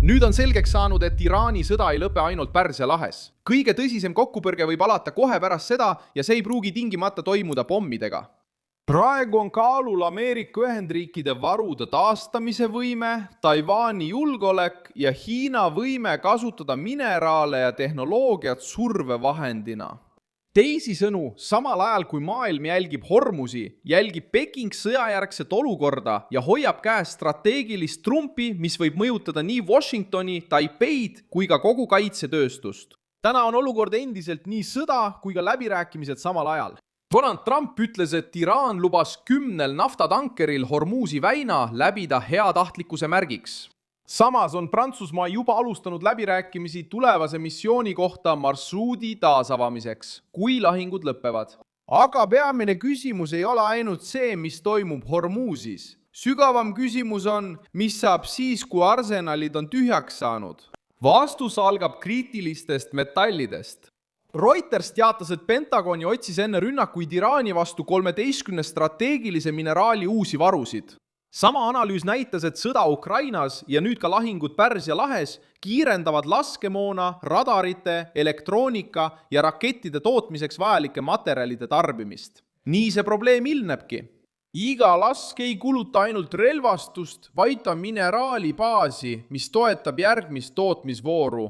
Nüüd on selgeks saanud, et Iraani sõda ei lõpe ainult Pärsia lahes. Kõige tõsisem kokkupõrge võib alata kohe pärast seda ja see ei pruugi tingimata toimuda pommidega. Praegu on kaalul Ameerika Ühendriikide varude taastamise võime, Taiwani julgeolek ja Hiina võime kasutada mineraale ja tehnoloogiat survevahendina. Teisisõnu, samal ajal kui maailm jälgib Hormusi, jälgib Peking sõjajärgset olukorda ja hoiab käes strateegilist trumpi, mis võib mõjutada nii Washingtoni, Taipeid kui ka kogu kaitsetööstust. Täna on olukord endiselt nii sõda kui ka läbirääkimised samal ajal. Donald Trump ütles, et Iraan lubas 10 naftatankeril Hormusi väina läbida heatahtlikkuse märgiks. Samas on Prantsusmaa juba alustanud läbirääkimisi tulevase missiooni kohta marsruudi taasavamiseks, kui lahingud lõpevad. Aga peamine küsimus ei ole ainult see, mis toimub Hormusis. Sügavam küsimus on, mis saab siis, kui arsenalid on tühjaks saanud. Vastus algab kriitilistest metallidest. Reuters teatas, et Pentagoni otsis enne rünnakuid Iraani vastu 13 strateegilise mineraali uusi varusid. Sama analüüs näitas, et sõda Ukrainas ja nüüd ka lahingud Pärsia lahes kiirendavad laskemoona, radarite, elektroonika ja rakettide tootmiseks vajalike materjalide tarbimist. Nii see probleem ilmnebki. Iga lask ei kuluta ainult relvastust, vaid ka mineraalibaasi, mis toetab järgmist tootmisvooru.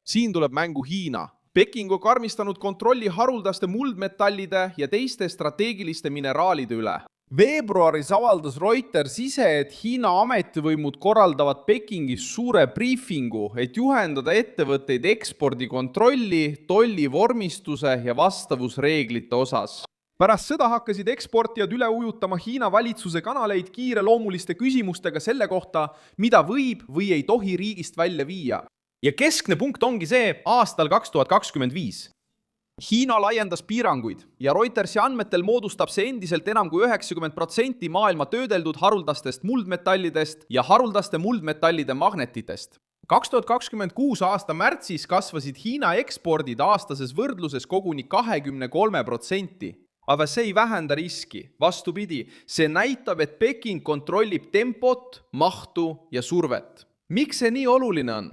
Siin tuleb mängu Hiina. Peking on karmistanud kontrolli haruldaste muldmetallide ja teiste strateegiliste mineraalide üle. Veebruaris avaldas Reuters ise, et Hiina ametivõimud korraldavad Pekingis suure briifingu, et juhendada ettevõtteid ekspordikontrolli, tollivormistuse ja vastavusreeglite osas. Pärast seda hakkasid eksportijad üle ujutama Hiina valitsuse kanaleid kiireloomuliste küsimustega selle kohta, mida võib või ei tohi riigist välja viia. Ja keskne punkt ongi see aastal 2025. Hiina laiendas piiranguid ja Reutersi andmetel moodustab see endiselt enam kui 90% maailma töödeldud haruldastest muldmetallidest ja haruldaste muldmetallide magnetitest. 2026 aasta märtsis kasvasid Hiina ekspordid aastases võrdluses koguni 23%. Aga see ei vähenda riski. Vastupidi, see näitab, et Peking kontrollib tempot, mahtu ja survet. Miks see nii oluline on?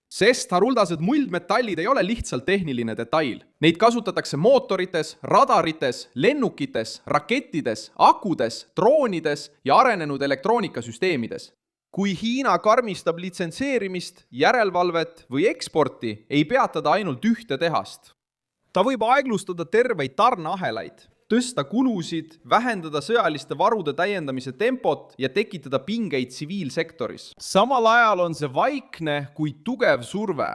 Sest haruldased muldmetallid ei ole lihtsalt tehniline detail. Neid kasutatakse mootorites, radarites, lennukites, rakettides, akudes, droonides ja arenenud elektroonikasüsteemides. Kui Hiina karmistab litsentseerimist, järelevalvet või eksporti, ei peata ta ainult ühte tehast. Ta võib aeglustada terveid tarneahelaid, tõsta kulusid, vähendada sõjaliste varude täiendamise tempot ja tekitada pingeid tsiviilsektoris. Samal ajal on see vaikne, kuid tugev surve.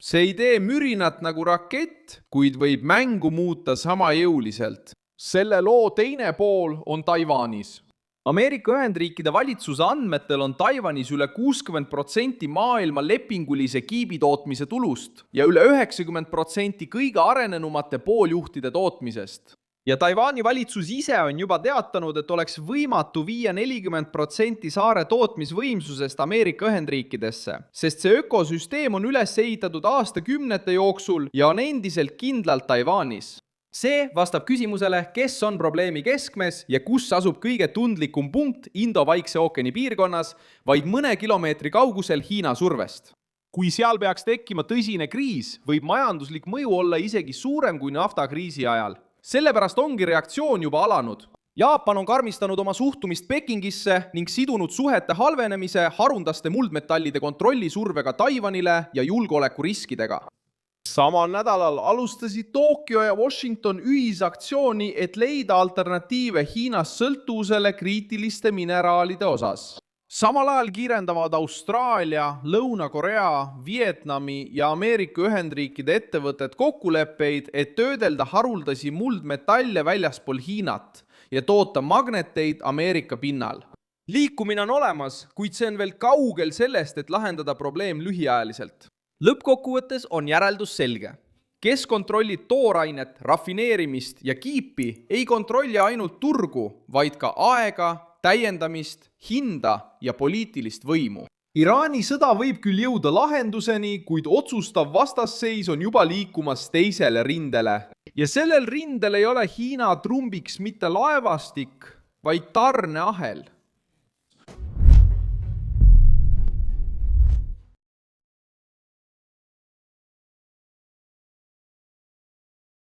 See ei tee mürinat nagu rakett, kuid võib mängu muuta sama jõuliselt. Selle loo teine pool on Taiwanis. Ameerika Ühendriikide valitsuse andmetel on Taiwanis üle 60% maailma lepingulise kiibitootmise tulust ja üle 90% kõige arenenumate pooljuhtide tootmisest. Ja Taiwani valitsus ise on juba teatanud, et oleks võimatu viia 40% saare tootmisvõimsusest Ameerika Ühendriikidesse, sest see ökosüsteem on üles ehitatud aastakümnete jooksul ja on endiselt kindlalt Taiwanis. See vastab küsimusele, kes on probleemi keskmes ja kus asub kõige tundlikum punkt Indo-Vaikse ookeani piirkonnas, vaid mõne kilomeetri kaugusel Hiina survest. Kui seal peaks tekkima tõsine kriis, võib majanduslik mõju olla isegi suurem kui naftakriisi ajal. Sellepärast ongi reaktsioon juba alanud. Jaapan on karmistanud oma suhtumist Pekingisse ning sidunud suhete halvenemise haruldaste muldmetallide kontrollisurvega Taiwanile ja julgeolekuriskidega. Samal nädalal alustasid Tokyo ja Washington ühisaktsiooni, et leida alternatiive Hiinas sõltuvusele kriitiliste mineraalide osas. Samal ajal kiirendavad Austraalia, Lõuna-Korea, Vietnami ja Ameerika Ühendriikide ettevõtted kokkuleppeid, et töödelda haruldasi muldmetalle väljaspool Hiinat ja toota magneteid Ameerika pinnal. Liikumine on olemas, kuid see on veel kaugel sellest, et lahendada probleem lühiajaliselt. Lõppkokkuvõttes on järeldus selge. Kes kontrollib toorainet, rafineerimist ja kiipi, ei kontrolli ainult turgu, vaid ka aega, täiendamist, hinda ja poliitilist võimu. Iraani sõda võib küll jõuda lahenduseni, kuid otsustav vastasseis on juba liikumas teisele rindele. Ja sellel rindel ei ole Hiina trumbiks mitte laevastik, vaid tarneahel.